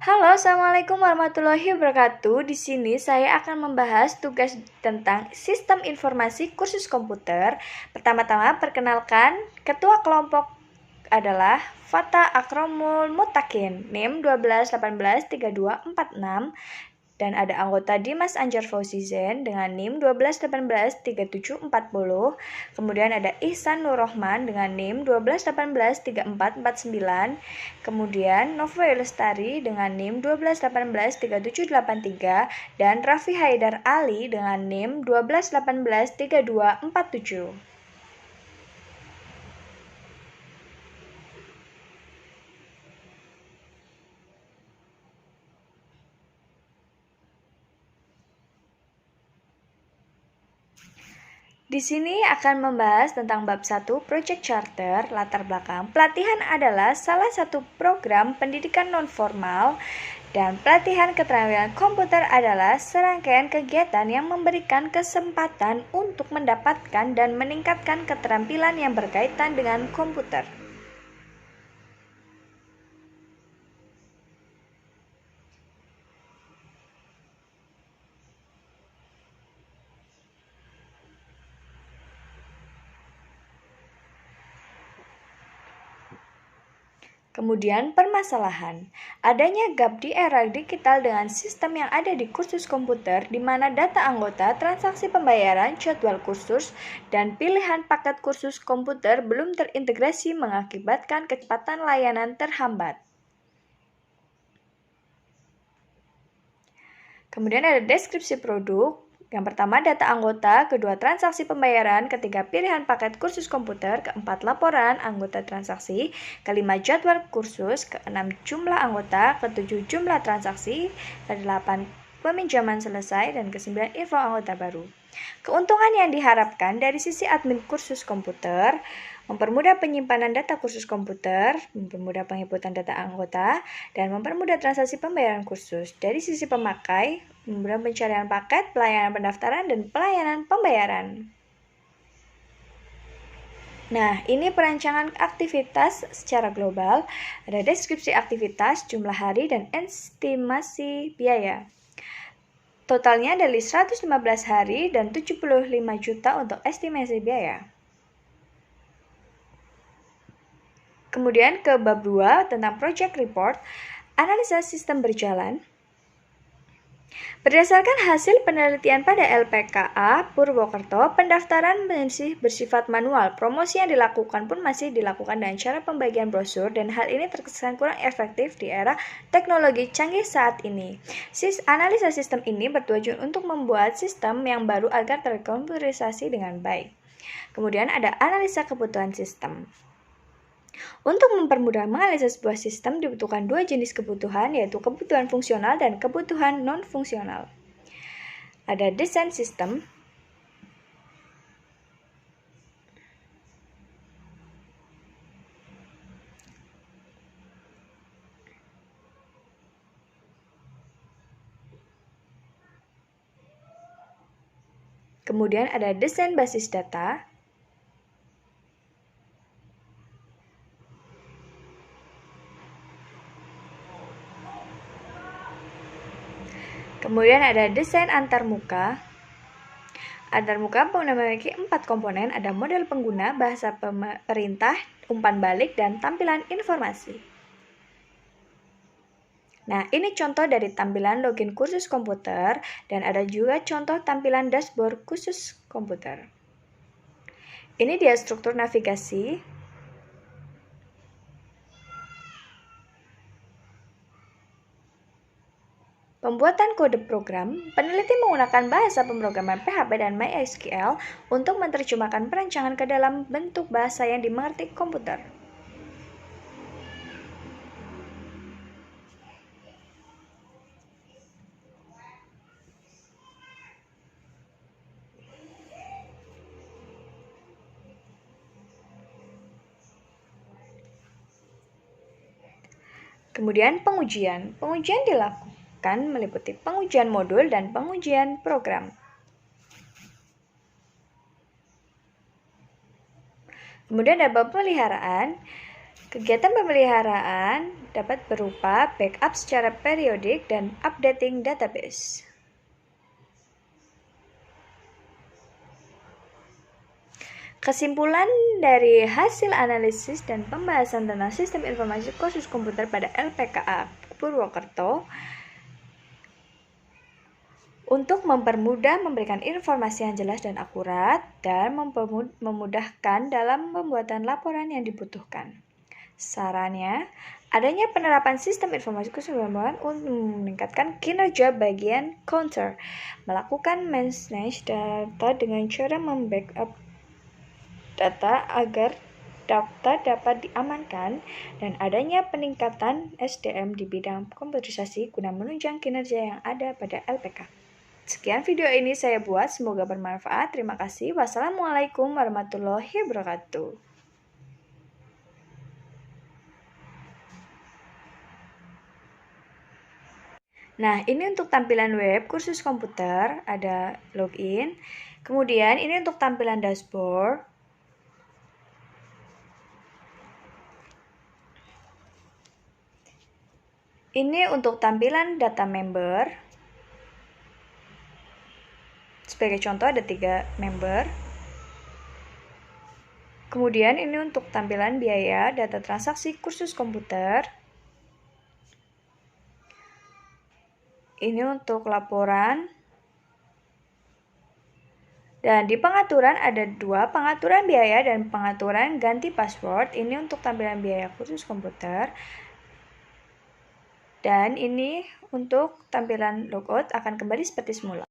Halo, Assalamualaikum warahmatullahi wabarakatuh. Di sini saya akan membahas tugas tentang sistem informasi kursus komputer. Pertama-tama, perkenalkan, ketua kelompok adalah Fata Akromul Mutakin, NIM 12183246, dan ada anggota Dimas Anjar Fauzizen dengan NIM 12183740. Kemudian ada Ihsan Nur Rohman dengan NIM 12183449. Kemudian Novel Lestari dengan NIM 12183783 dan Raffi Haidar Ali dengan NIM 12183247. Di sini akan membahas tentang bab 1 Project Charter, latar belakang. Pelatihan adalah salah satu program pendidikan non-formal dan pelatihan keterampilan komputer adalah serangkaian kegiatan yang memberikan kesempatan untuk mendapatkan dan meningkatkan keterampilan yang berkaitan dengan komputer. Kemudian permasalahan, adanya gap di era digital dengan sistem yang ada di kursus komputer di mana data anggota, transaksi pembayaran, jadwal kursus, dan pilihan paket kursus komputer belum terintegrasi mengakibatkan kecepatan layanan terhambat. Kemudian ada deskripsi produk. Yang pertama, data anggota, kedua, transaksi pembayaran, ketiga, pilihan paket kursus komputer, keempat, laporan anggota transaksi, kelima, jadwal kursus, keenam, jumlah anggota, ketujuh, jumlah transaksi, kedelapan, peminjaman selesai, dan kesembilan, info anggota baru. Keuntungan yang diharapkan dari sisi admin kursus komputer, mempermudah penyimpanan data kursus komputer, mempermudah penginputan data anggota, dan mempermudah transaksi pembayaran kursus. Dari sisi pemakai, mempermudah pencarian paket, pelayanan pendaftaran, dan pelayanan pembayaran. Nah, ini perancangan aktivitas secara global. Ada deskripsi aktivitas, jumlah hari, dan estimasi biaya. Totalnya dari 115 hari dan 75 juta untuk estimasi biaya. Kemudian ke bab 2 tentang project report, analisa sistem berjalan. Berdasarkan hasil penelitian pada LPKA Purwokerto, pendaftaran masih bersifat manual. Promosi yang dilakukan pun masih dilakukan dengan cara pembagian brosur dan hal ini terkesan kurang efektif di era teknologi canggih saat ini. Analisa sistem ini bertujuan untuk membuat sistem yang baru agar terkomputerisasi dengan baik. Kemudian ada analisa kebutuhan sistem. Untuk mempermudah menganalisis sebuah sistem dibutuhkan dua jenis kebutuhan, yaitu kebutuhan fungsional dan kebutuhan non-fungsional. Ada desain sistem, kemudian ada desain basis data, kemudian ada desain antarmuka. Antarmuka memiliki 4 komponen, ada model pengguna, bahasa perintah, umpan balik, dan tampilan informasi. Nah, ini contoh dari tampilan login kursus komputer, dan ada juga contoh tampilan dashboard kursus komputer. Ini dia struktur navigasi. Pembuatan kode program, peneliti menggunakan bahasa pemrograman PHP dan MySQL untuk menerjemahkan perancangan ke dalam bentuk bahasa yang dimengerti komputer. Kemudian pengujian. Pengujian dilakukan meliputi pengujian modul dan pengujian program. Kemudian ada bab pemeliharaan. Kegiatan pemeliharaan dapat berupa backup secara periodik dan updating database. Kesimpulan dari hasil analisis dan pembahasan tentang sistem informasi kursus komputer pada LPKA Purwokerto untuk mempermudah memberikan informasi yang jelas dan akurat dan memudahkan dalam pembuatan laporan yang dibutuhkan. Sarannya, adanya penerapan sistem informasi kursus untuk meningkatkan kinerja bagian counter, melakukan manage data dengan cara membackup data agar data dapat diamankan, dan adanya peningkatan SDM di bidang komputerisasi guna menunjang kinerja yang ada pada LPK. Sekian video ini saya buat, semoga bermanfaat. Terima kasih. Wassalamualaikum warahmatullahi wabarakatuh. Nah, ini untuk tampilan web kursus komputer, ada login. Kemudian ini untuk tampilan dashboard. Ini untuk tampilan data member. Sebagai contoh ada 3 member. Kemudian ini untuk tampilan biaya data transaksi kursus komputer. Ini untuk laporan. Dan di pengaturan ada 2, pengaturan biaya dan pengaturan ganti password. Ini untuk tampilan biaya kursus komputer. Dan ini untuk tampilan logout akan kembali seperti semula.